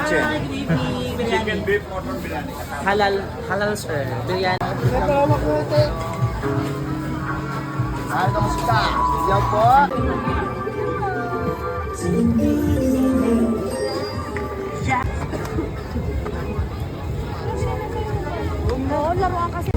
kitchen. Good evening, biryani. Chicken beef mutton biryani. Halal sir, biryani. Saan ka musika? Yan po. Oo, laruan kasi.